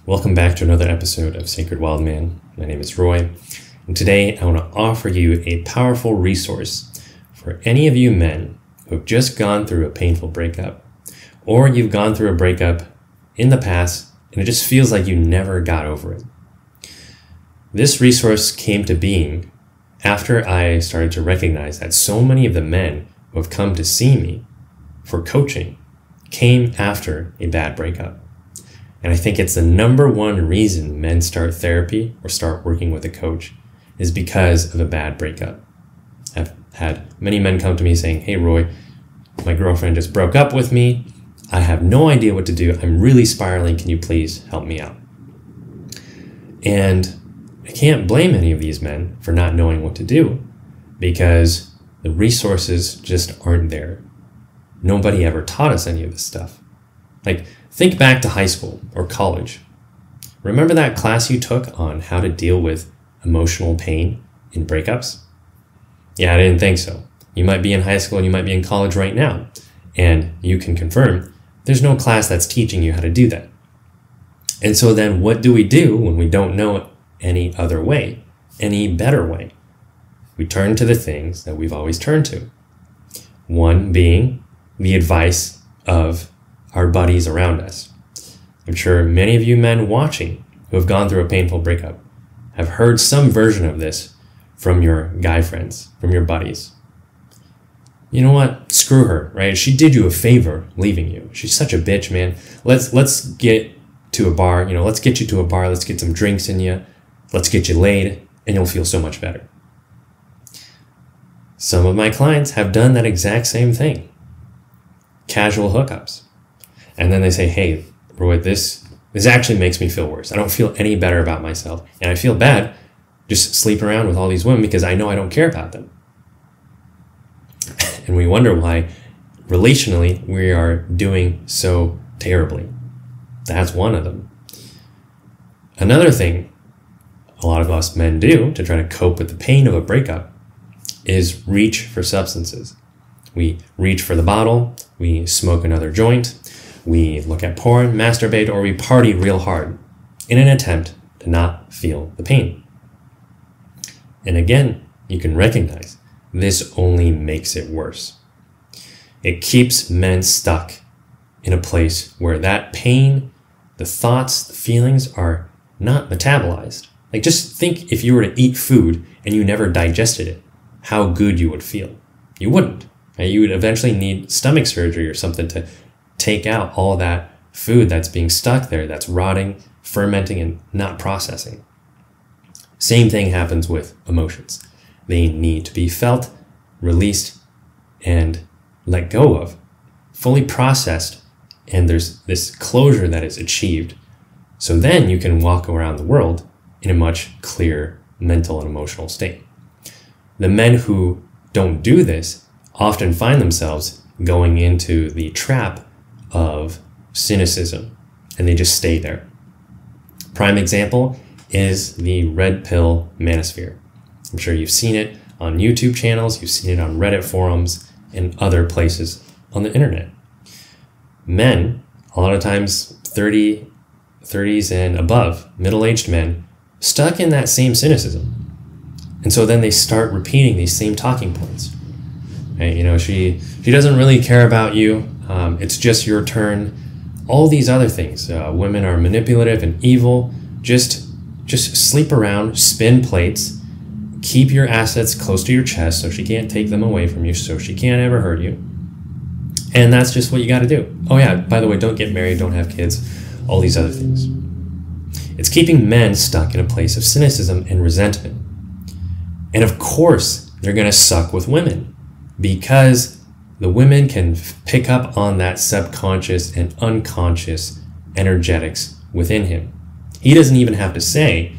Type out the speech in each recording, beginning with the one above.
Welcome back to another episode of Sacred Wild Man. My name is Roy, and today I want to offer you a powerful resource for any of you men who have just gone through a painful breakup, or you've gone through a breakup in the past and it just feels like you never got over it. This resource came to being after I started to recognize that so many of the men who have come to see me for coaching came after a bad breakup. And I think it's the number one reason men start therapy or start working with a coach is because of a bad breakup. I've had many men come to me saying, "Hey Roy, my girlfriend just broke up with me. I have no idea what to do. I'm really spiraling. Can you please help me out?" And I can't blame any of these men for not knowing what to do because the resources just aren't there. Nobody ever taught us any of this stuff. Like, think back to high school or college. Remember that class you took on how to deal with emotional pain in breakups? Yeah, I didn't think so. You might be in high school and you might be in college right now, and you can confirm there's no class that's teaching you how to do that. And so then what do we do when we don't know any other way, any better way? We turn to the things that we've always turned to. One being the advice of our buddies around us. I'm sure many of you men watching who have gone through a painful breakup have heard some version of this from your guy friends, from your buddies. You know what? Screw her, right? She did you a favor leaving you. She's such a bitch, man. Let's get to a bar, let's get you to a bar, let's get some drinks in you, let's get you laid, and you'll feel so much better. Some of my clients have done that exact same thing. Casual hookups. And then they say, "Hey, Roy, this actually makes me feel worse. I don't feel any better about myself. And I feel bad just sleeping around with all these women because I know I don't care about them." And we wonder why relationally we are doing so terribly. That's one of them. Another thing a lot of us men do to try to cope with the pain of a breakup is reach for substances. We reach for the bottle, we smoke another joint, we look at porn, masturbate, or we party real hard in an attempt to not feel the pain. And again, you can recognize this only makes it worse. It keeps men stuck in a place where that pain, the thoughts, the feelings are not metabolized. Like, just think if you were to eat food and you never digested it, how good you would feel. You wouldn't. Right? You would eventually need stomach surgery or something to take out all that food that's being stuck there, that's rotting, fermenting, and not processing. Same thing happens with emotions. They need to be felt, released, and let go of, fully processed, and there's this closure that is achieved. So then you can walk around the world in a much clearer mental and emotional state. The men who don't do this often find themselves going into the trap of cynicism, and they just stay there. Prime example is the red pill manosphere. I'm sure you've seen it on YouTube channels, you've seen it on Reddit forums, and other places on the internet. Men, a lot of times 30s and above, middle-aged men, stuck in that same cynicism. And so then they start repeating these same talking points. Right? She doesn't really care about you. It's just your turn. All these other things. Women are manipulative and evil. Just sleep around, spin plates, keep your assets close to your chest so she can't take them away from you, so she can't ever hurt you. And that's just what you got to do. Oh yeah, by the way, don't get married, don't have kids, all these other things. It's keeping men stuck in a place of cynicism and resentment. And of course, they're going to suck with women because the women can pick up on that subconscious and unconscious energetics within him. He doesn't even have to say,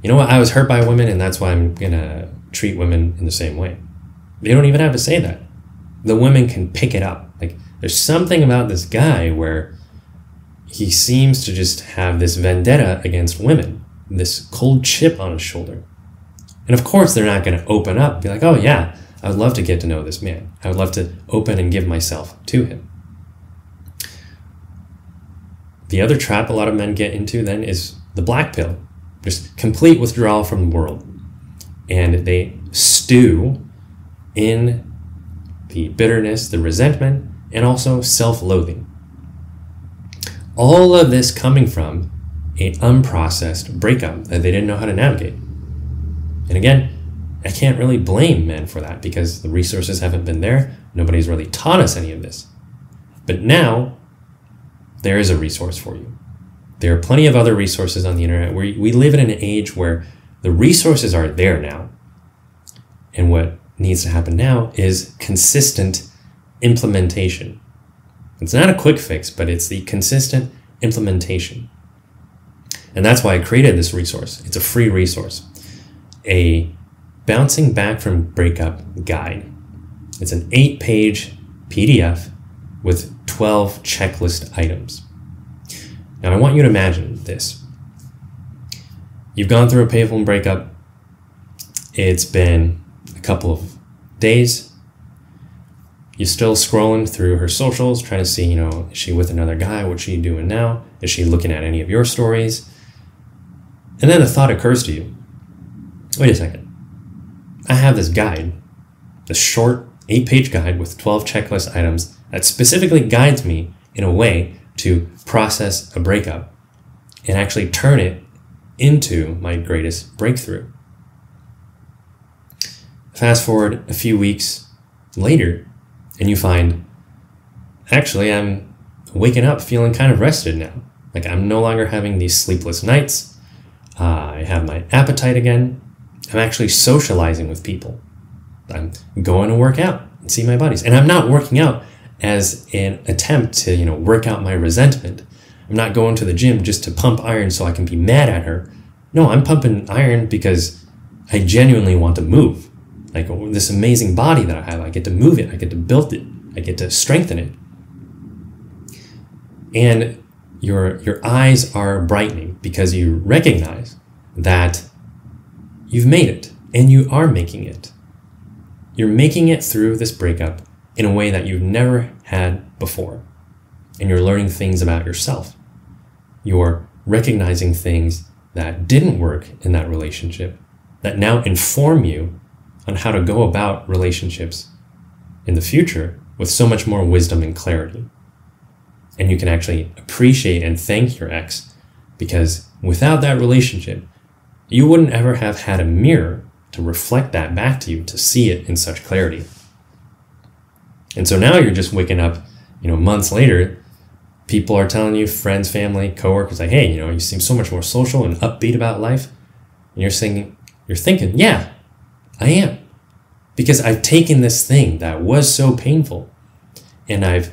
"You know what, I was hurt by women and that's why I'm going to treat women in the same way." They don't even have to say that. The women can pick it up. Like, there's something about this guy where he seems to just have this vendetta against women, this cold chip on his shoulder. And of course, they're not going to open up and be like, "Oh yeah, I would love to get to know this man. I would love to open and give myself to him." The other trap a lot of men get into then is the black pill, just complete withdrawal from the world. And they stew in the bitterness, the resentment, and also self-loathing. All of this coming from an unprocessed breakup that they didn't know how to navigate. And again, I can't really blame men for that because the resources haven't been there. Nobody's really taught us any of this. But now, there is a resource for you. There are plenty of other resources on the internet. We live in an age where the resources are there now. And what needs to happen now is consistent implementation. It's not a quick fix, but it's the consistent implementation. And that's why I created this resource. It's a free resource. A bouncing back from breakup guide. It's an 8-page PDF with 12 checklist items. Now I want you to imagine this. You've gone through a painful breakup. It's been a couple of days. You're still scrolling through her socials, trying to see, is she with another guy? What's she doing now? Is she looking at any of your stories? And then the thought occurs to you, wait a second. I have this guide, this short 8-page guide with 12 checklist items that specifically guides me in a way to process a breakup and actually turn it into my greatest breakthrough. Fast forward a few weeks later, and you find, actually, I'm waking up feeling kind of rested now. Like I'm no longer having these sleepless nights. I have my appetite again. I'm actually socializing with people. I'm going to work out and see my buddies. And I'm not working out as an attempt to, work out my resentment. I'm not going to the gym just to pump iron so I can be mad at her. No, I'm pumping iron because I genuinely want to move. Like this amazing body that I have, I get to move it, I get to build it, I get to strengthen it. And your eyes are brightening because you recognize that you've made it and you are making it. You're making it through this breakup in a way that you've never had before. And you're learning things about yourself. You're recognizing things that didn't work in that relationship that now inform you on how to go about relationships in the future with so much more wisdom and clarity. And you can actually appreciate and thank your ex because without that relationship, you wouldn't ever have had a mirror to reflect that back to you, to see it in such clarity. And so now you're just waking up, months later, people are telling you, friends, family, coworkers, like, hey, you seem so much more social and upbeat about life. And you're thinking, yeah, I am. Because I've taken this thing that was so painful and I've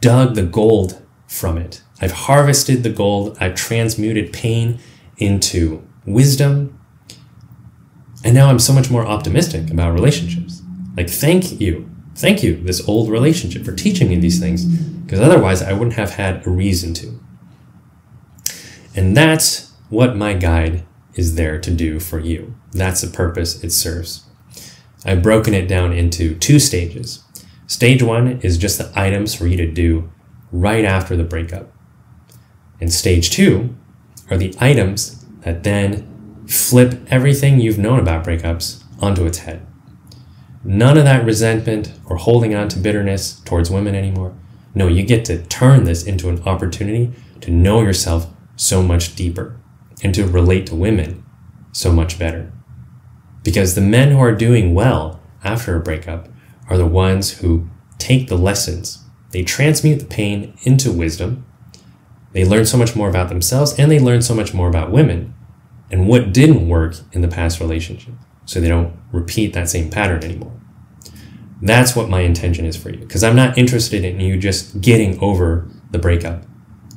dug the gold from it. I've harvested the gold. I've transmuted pain into wisdom. And now I'm so much more optimistic about relationships. Like, thank you, this old relationship, for teaching me these things, because otherwise I wouldn't have had a reason to. And that's what my guide is there to do for you. That's the purpose it serves. I've broken it down into 2 stages. Stage 1 is just the items for you to do right after the breakup. And stage 2 are the items that then flip everything you've known about breakups onto its head. None of that resentment or holding on to bitterness towards women anymore. No, you get to turn this into an opportunity to know yourself so much deeper and to relate to women so much better. Because the men who are doing well after a breakup are the ones who take the lessons. They transmute the pain into wisdom. They learn so much more about themselves and they learn so much more about women and what didn't work in the past relationship, so they don't repeat that same pattern anymore. That's what my intention is for you, because I'm not interested in you just getting over the breakup.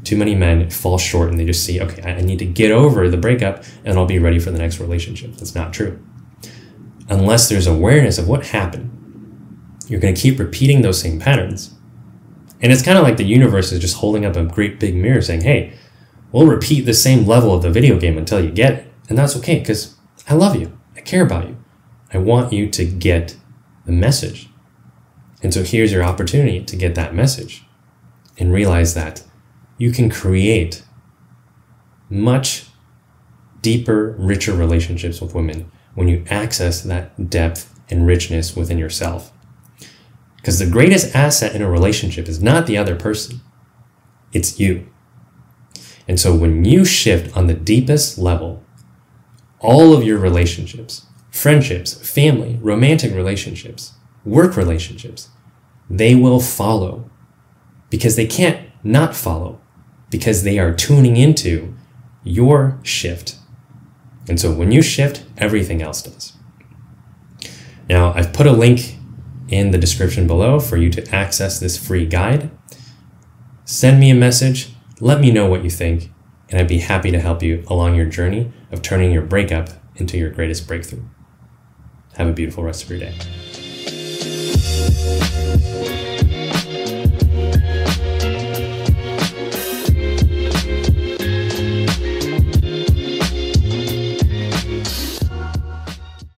Too many men fall short and they just see, okay, I need to get over the breakup and I'll be ready for the next relationship. That's not true. Unless there's awareness of what happened, you're going to keep repeating those same patterns. And it's kind of like the universe is just holding up a great big mirror saying, hey, we'll repeat the same level of the video game until you get it. And that's okay, because I love you. I care about you. I want you to get the message. And so here's your opportunity to get that message and realize that you can create much deeper, richer relationships with women when you access that depth and richness within yourself. Because the greatest asset in a relationship is not the other person, it's you. And so when you shift on the deepest level, all of your relationships, friendships, family, romantic relationships, work relationships, they will follow, because they can't not follow, because they are tuning into your shift. And so when you shift, everything else does. Now, I've put a link in the description below for you to access this free guide. Send me a message, let me know what you think, and I'd be happy to help you along your journey of turning your breakup into your greatest breakthrough. Have a beautiful rest of your day.